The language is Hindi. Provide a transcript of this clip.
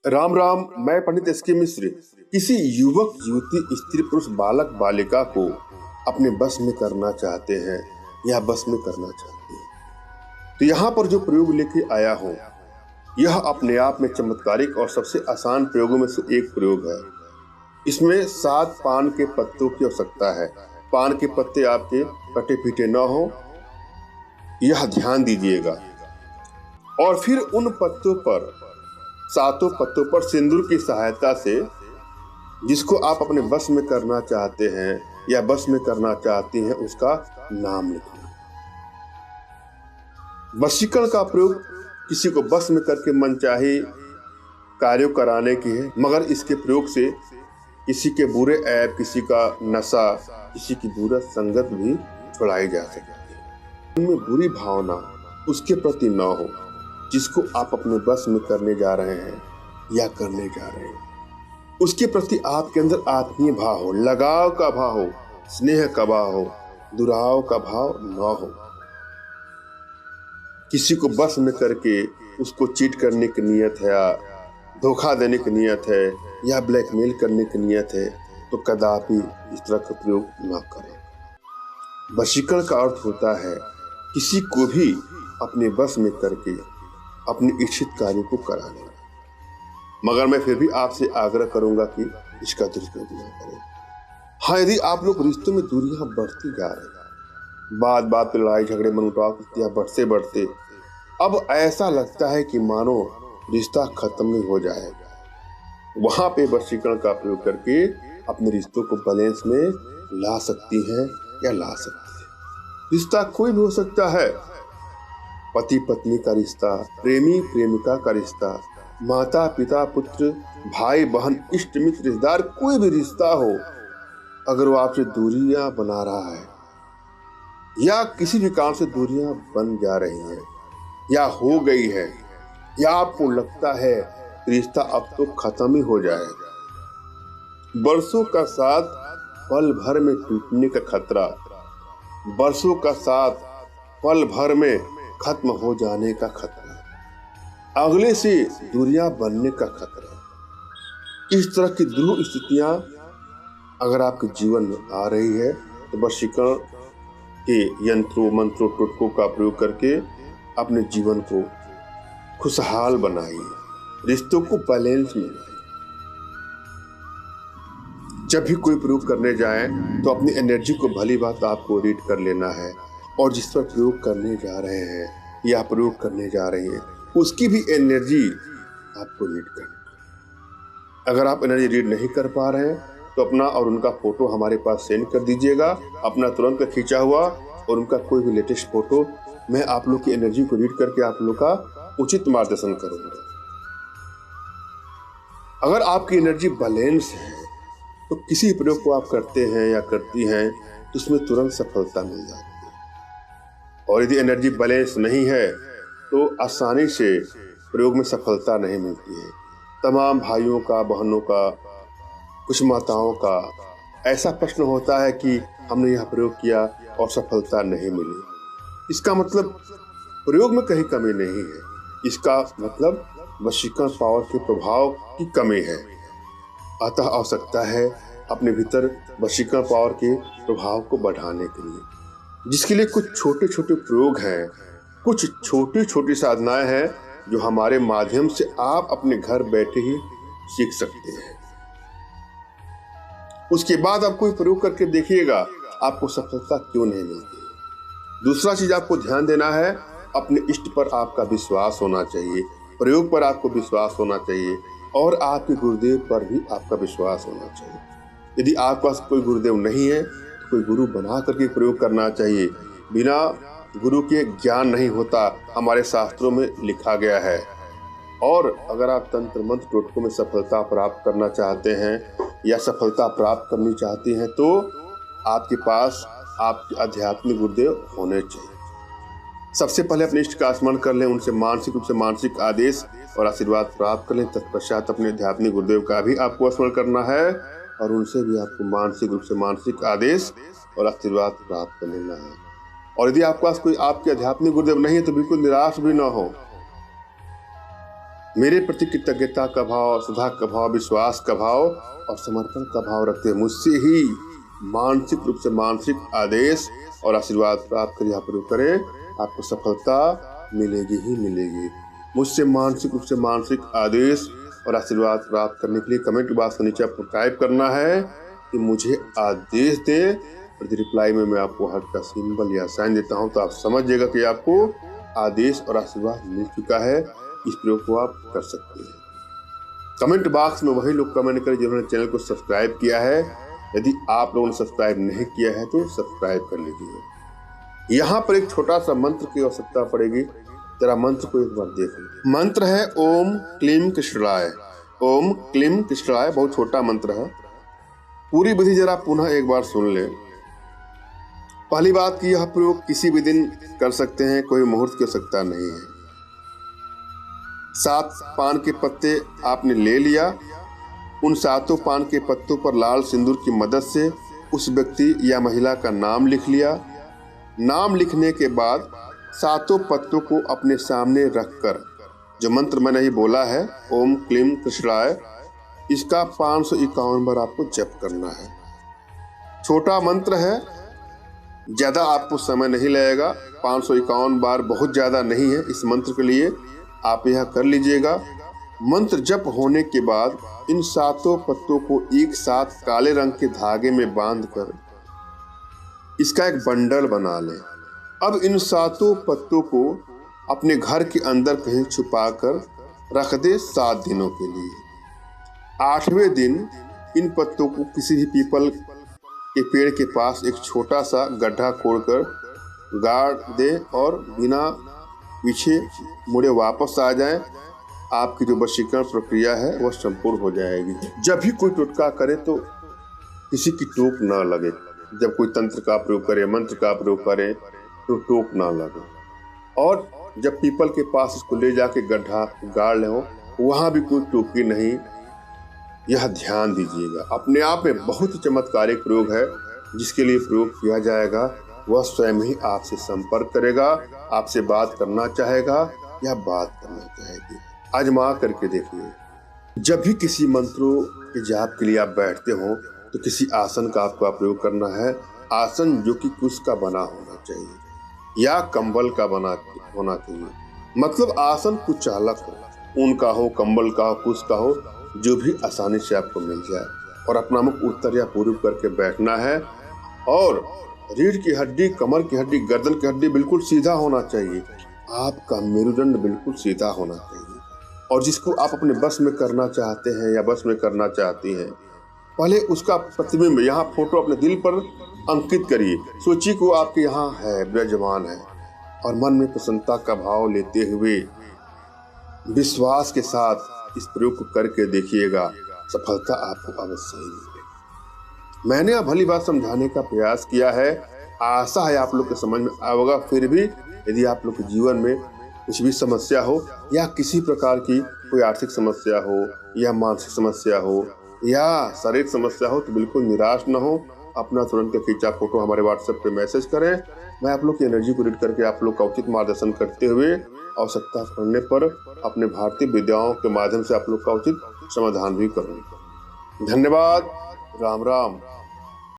राम राम। मैं पंडित एस.के. मिश्र किसी युवक युवती स्त्री पुरुष बालक बालिका को अपने बस में करना चाहते हैं या बस में करना चाहते हैं तो यहाँ पर जो प्रयोग लेके आया हूँ यह अपने आप में चमत्कारिक और सबसे आसान प्रयोगों में से एक प्रयोग है। इसमें 7 पान के पत्तों की आवश्यकता है। पान के पत्ते आपके कटे पीटे न हो, यह ध्यान दीजिएगा। और फिर उन पत्तों पर, 7 पत्तों पर सिंदूर की सहायता से जिसको आप अपने बस में करना चाहते हैं या बस में करना चाहती हैं उसका नाम लिखना। वशीकरण का प्रयोग किसी को बस में करके मनचाही कार्यों कराने की है, मगर इसके प्रयोग से किसी के बुरे ऐब, किसी का नशा, किसी की बुरा संगत भी छुड़ाई जा सकती है। उनमें बुरी भावना उसके प्रति न हो जिसको आप अपने बस में करने जा रहे हैं या करने जा रहे हैं। उसके प्रति आपके अंदर आत्मीय भाव हो, लगाव का भाव हो, स्नेह का भाव हो, दुराव का भाव न हो। किसी को बस में करके उसको चीट करने की नियत है या धोखा देने की नियत है या ब्लैकमेल करने की नियत है तो कदापि इस तरह का प्रयोग न करें। वशीकरण का अर्थ होता है किसी को भी अपने बस में करके अपने इच्छित कार्य को करा लेना। मगर मैं फिर भी आपसे आग्रह करूंगा कि इसका दुरुपयोग न करें। हाँ, यदि आप लोग रिश्तों में दूरियां बढ़ती जा रही हैं, बात बात पे लड़ाई झगड़े मनमुटाव बढ़ते बढ़ते अब ऐसा लगता है कि मानो रिश्ता खत्म ही हो जाएगा, वहां पे वशीकरण का प्रयोग करके अपने रिश्तों को बैलेंस में ला सकती हैं या ला सकती है। रिश्ता कोई भी हो सकता है, पति पत्नी का रिश्ता, प्रेमी प्रेमिका का रिश्ता, माता पिता पुत्र, भाई बहन, इष्ट मित्र, रिश्तेदार, कोई भी रिश्ता हो, अगर वो आपसे दूरियां बना रहा है या किसी भी काम से दूरियां बन जा रही हैं या हो गई है या आपको लगता है रिश्ता अब तो खत्म ही हो जाएगा, बरसों का साथ पल भर में टूटने का खतरा, बरसों का साथ पल भर में खत्म हो जाने का खतरा, अगले से दूरियां बनने का खतरा, इस तरह की दुर्लभ स्थितियां अगर आपके जीवन में आ रही है तो वशीकरण के यंत्रों मंत्रों टोटकों का प्रयोग करके अपने जीवन को खुशहाल बनाइए, रिश्तों को बैलेंस में लाइए। जब भी कोई प्रयोग करने जाएं तो अपनी एनर्जी को भली बात आपको रीड कर लेना है और जिस पर प्रयोग करने जा रहे हैं या प्रयोग करने जा रही हैं उसकी भी एनर्जी आपको रीड करनी है। अगर आप एनर्जी रीड नहीं कर पा रहे हैं तो अपना और उनका फोटो हमारे पास सेंड कर दीजिएगा, अपना तुरंत खींचा हुआ और उनका कोई भी लेटेस्ट फोटो। मैं आप लोग की एनर्जी को रीड करके आप लोग का उचित मार्गदर्शन करूंगा। अगर आपकी एनर्जी बैलेंस है तो किसी प्रयोग को आप करते हैं या करती हैं तो उसमें तुरंत सफलता मिल जाती है। और यदि एनर्जी बैलेंस नहीं है तो आसानी से प्रयोग में सफलता नहीं मिलती है। तमाम भाइयों का, बहनों का, कुछ माताओं का ऐसा प्रश्न होता है कि हमने यह प्रयोग किया और सफलता नहीं मिली। इसका मतलब प्रयोग में कहीं कमी नहीं है, इसका मतलब वशीकरण पावर के प्रभाव की कमी है। अतः आवश्यकता है अपने भीतर वशीकरण पावर के प्रभाव को बढ़ाने के लिए, जिसके लिए कुछ छोटे छोटे प्रयोग हैं, कुछ छोटी छोटी साधनाएं हैं जो हमारे माध्यम से आप अपने घर बैठे ही सीख सकते हैं। उसके बाद आप कोई प्रयोग करके देखिएगा आपको सफलता क्यों नहीं मिलती। दूसरा चीज आपको ध्यान देना है, अपने इष्ट पर आपका विश्वास होना चाहिए, प्रयोग पर आपको विश्वास होना चाहिए और आपके गुरुदेव पर भी आपका विश्वास होना चाहिए। यदि आपके पास कोई गुरुदेव नहीं है तो कोई गुरु बना करके प्रयोग करना चाहिए। बिना गुरु के ज्ञान नहीं होता, हमारे शास्त्रों में लिखा गया है। और अगर आप तंत्र मंत्र टोटकों में सफलता प्राप्त करना चाहते हैं या सफलता प्राप्त करनी चाहती हैं तो आपके पास आपके आध्यात्मिक गुरुदेव होने चाहिए। सबसे पहले अपने इष्ट का स्मरण कर लें, उनसे मानसिक रूप से मानसिक आदेश और आशीर्वाद प्राप्त कर लें। तत्पश्चात अपने आध्यात्मिक गुरुदेव का भी आपको स्मरण करना है और उनसे भी आपको मानसिक रूप से मानसिक आदेश और आशीर्वाद प्राप्त कर लेना है। और यदि आपके पास कोई आपके आध्यात्मिक गुरुदेव नहीं है तो बिल्कुल निराश भी ना हो। मेरे प्रति कृतज्ञता का भाव, श्रद्धा का भाव, विश्वास का भाव और समर्पण का भाव रखते हैं मुझसे ही मानसिक रूप से मानसिक आदेश और आशीर्वाद प्राप्त कर यहाँ प्रयोग करें, आपको सफलता मिलेगी ही मिलेगी। मुझसे मानसिक रूप से मानसिक आदेश और आशीर्वाद प्राप्त करने के लिए कमेंट बॉक्स के नीचे आपको टाइप करना है कि मुझे आदेश दें, और रिप्लाई में मैं आपको हार्ट का सिंबल या साइन देता हूं, तो आप समझ जाइएगा कि आपको आदेश और आशीर्वाद मिल चुका है। इस प्रयोग को आप कर सकते हैं। कमेंट बॉक्स में वही लोग कमेंट करें जिन्होंने चैनल को सब्सक्राइब किया है। यदि आप लोगों ने सब्सक्राइब नहीं किया है तो सब्सक्राइब कर लीजिए। यहाँ पर एक छोटा सा मंत्र की आवश्यकता पड़ेगी, जरा मंत्र को एक बार देख लो। मंत्र है ओम क्लीम कृष्णाय। ओम क्लीम कृष्णाय, बहुत छोटा मंत्र है। पूरी विधि जरा पुनः एक बार सुन ले। पहली बात कि यह प्रयोग किसी भी दिन कर सकते हैं, कोई मुहूर्त की आवश्यकता नहीं है। 7 पान के पत्ते आपने ले लिया, उन 7 पान के पत्तों पर लाल सिंदूर की मदद से उस व्यक्ति या महिला का नाम लिख लिया। नाम लिखने के बाद 7 पत्तों को अपने सामने रखकर जो मंत्र मैंने ही बोला है ओम क्लीम कृष्णाय, इसका 551 बार आपको जप करना है। छोटा मंत्र है, ज्यादा आपको समय नहीं लगेगा। 551 बार बहुत ज्यादा नहीं है इस मंत्र के लिए, आप यह कर लीजिएगा। मंत्र जप होने के बाद इन 7 पत्तों को एक साथ काले रंग के धागे में बांधकर इसका एक बंडल बना लें। अब इन 7 पत्तों को अपने घर के अंदर कहीं छुपाकर रख दे 7 दिनों के लिए। 8वें दिन इन पत्तों को किसी भी पीपल के पेड़ के पास एक छोटा सा गड्ढा खोदकर गाड़ दे और बिना पीछे मुड़े वापस आ जाएं। आपकी जो वशीकरण प्रक्रिया है वह संपूर्ण हो जाएगी। जब भी कोई टोटका करे तो किसी की टोक ना लगे। जब कोई तंत्र का प्रयोग करे, मंत्र का प्रयोग करे तो टोक ना लगे। और जब पीपल के पास इसको ले जाके गड्ढा गाड़ ले हो, वहां भी कोई टोकी नहीं, यह ध्यान दीजिएगा। अपने आप में बहुत ही चमत्कारिक प्रयोग है। जिसके लिए प्रयोग किया जाएगा वह स्वयं ही आपसे संपर्क करेगा, आपसे बात करना चाहेगा या बात करना चाहेगी। आजमा करके देखिए। जब भी किसी मंत्रों के जाप के लिए आप बैठते हो तो किसी आसन का आपको प्रयोग करना है। आसन जो कि कुश का बना होना चाहिए या कंबल का बना होना चाहिए। मतलब आसन कुछ चालक हो, ऊन का हो, कंबल का हो, कुश का हो, जो भी आसानी से आपको मिल जाए। और अपना मुख उत्तर या पूर्व करके बैठना है। और रीढ़ की हड्डी, कमर की हड्डी, गर्दन की हड्डी बिल्कुल सीधा होना चाहिए। आपका मेरुदंड बिल्कुल सीधा होना चाहिए। और जिसको आप अपने बस में करना चाहते हैं या बस में करना चाहती हैं, पहले उसका प्रतिबिंब यहाँ फोटो अपने दिल पर अंकित करिए। सोचिए कि वो आपके यहाँ है, विराजमान है। और मन में प्रसन्नता का भाव लेते हुए विश्वास के साथ इस प्रयोग को करके देखिएगा, सफलता आपको अवश्य ही मिलेगी। मैंने अब भली बात समझाने का प्रयास किया है, आशा है आप लोग के समझ में आएगा। फिर भी यदि आप लोग के जीवन में कुछ भी समस्या हो या किसी प्रकार की कोई आर्थिक समस्या हो या मानसिक समस्या हो या शारीरिक समस्या हो तो बिल्कुल निराश न हो। अपना तुरंत खींचा फोटो हमारे व्हाट्सएप पे मैसेज करें। मैं आप लोग की एनर्जी को रीड करके आप लोग का उचित मार्गदर्शन करते हुए आवश्यकता पड़ने पर अपने भारतीय विद्याओं के माध्यम से आप लोग का उचित समाधान भी करूँगा। धन्यवाद। राम राम।